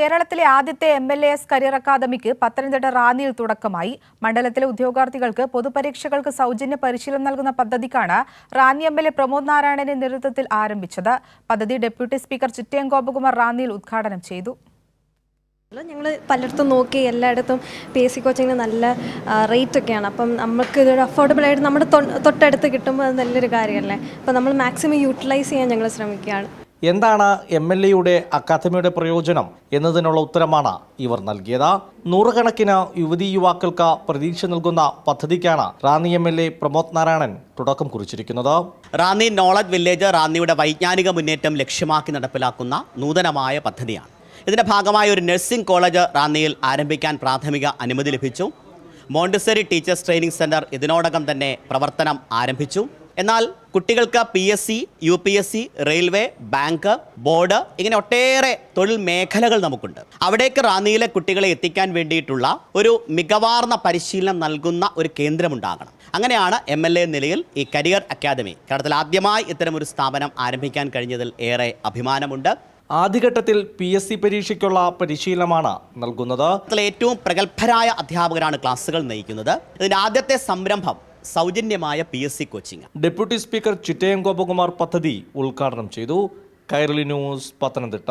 കേരളത്തിലെ ആദ്യത്തെ MLAS career academic Pathanamthitta റാന്നിയിൽ തുടക്കമായി. മണ്ഡലത്തിലെ ഉദ്യോഗാർത്ഥികൾക്ക് പൊതുപരീക്ഷകൾക്ക് സൗജന്യ പരിശീലനം നൽകുന്ന പദ്ധതിക്കാണ് റാന്നി MLA പ്രമോദ് നാരായണന്റെ നേതൃത്വത്തിൽ ആരംഭിച്ചത്. പദ്ധതി ഡെപ്യൂട്ടി സ്പീക്കർ ചിറ്റയം ഗോപകുമാർ റാന്നിയിൽ ഉദ്ഘാടനം ചെയ്തു. ഞങ്ങൾ പലയിടത്തും നോക്കി, എല്ലായിടത്തും PSC കോച്ചിങ്ങിന് നല്ല റേറ്റ് ഒക്കെയാണ്. അപ്പം നമുക്ക് ഇതൊരു അഫോർഡബിൾ ആയിട്ട് നമ്മുടെ തൊട്ടടുത്ത് കിട്ടുമ്പോൾ അത് നല്ലൊരു കാര്യമല്ലേ. അപ്പം നമ്മൾ മാക്സിമം യൂട്ടിലൈസ് ചെയ്യാൻ ഞങ്ങൾ ശ്രമിക്കുകയാണ്. എന്താണ് MLAയുടെ അക്കാദമിയുടെ പ്രയോജനം എന്നതിനുള്ള ഉത്തരമാണ് ഇവർ നൽകിയത്. നൂറുകണക്കിന് യുവതീ യുവാക്കൾക്ക് പ്രതീക്ഷ നൽകുന്ന പദ്ധതിക്കാണ് റാന്നി MLA പ്രമോദ് നാരായണൻ തുടക്കം കുറിച്ചിരിക്കുന്നത്. റാന്നി നോളജ് വില്ലേജ് റാന്നിയുടെ വൈജ്ഞാനിക മുന്നേറ്റം ലക്ഷ്യമാക്കി നടപ്പിലാക്കുന്ന നൂതനമായ പദ്ധതിയാണ്. ഇതിന്റെ ഭാഗമായി ഒരു നഴ്സിംഗ് കോളേജ് റാന്നിയിൽ ആരംഭിക്കാൻ പ്രാഥമിക അനുമതി ലഭിച്ചു. മോണ്ടിസറി ടീച്ചേഴ്സ് ട്രെയിനിങ് സെന്റർ ഇതിനോടകം തന്നെ പ്രവർത്തനം ആരംഭിച്ചു. എന്നാൽ കുട്ടികൾക്ക് PSC, UPSC, railway, bank, board ഇങ്ങനെ ഒട്ടേറെ തൊഴിൽ മേഖലകൾ നമുക്കുണ്ട്. അവിടേക്ക് റാന്നിയിലെ കുട്ടികളെ എത്തിക്കാൻ വേണ്ടിയിട്ടുള്ള ഒരു മികവാർന്ന പരിശീലനം നൽകുന്ന ഒരു കേന്ദ്രമുണ്ടാകണം. അങ്ങനെയാണ് MLA നിലയിൽ ഈ കരിയർ അക്കാദമി കേരളത്തിൽ ആദ്യമായി ഇത്തരമൊരു സ്ഥാപനം ആരംഭിക്കാൻ കഴിഞ്ഞതിൽ ഏറെ അഭിമാനമുണ്ട്. ആദ്യഘട്ടത്തിൽ PSC പരീക്ഷയ്ക്കുള്ള പരിശീലനമാണ് നൽകുന്നത്. ഏറ്റവും പ്രഗത്ഭരായ അധ്യാപകരാണ് ക്ലാസുകൾ നയിക്കുന്നത്. ഇതിന്റെ ആദ്യത്തെ സംരംഭം സൗജന്യമായ PSC coaching. Deputy speaker Chittayam Gopakumar പദ്ധതി ഉദ്ഘാടനം ചെയ്തു. കൈരളി ന്യൂസ്, പത്തനംതിട്ട.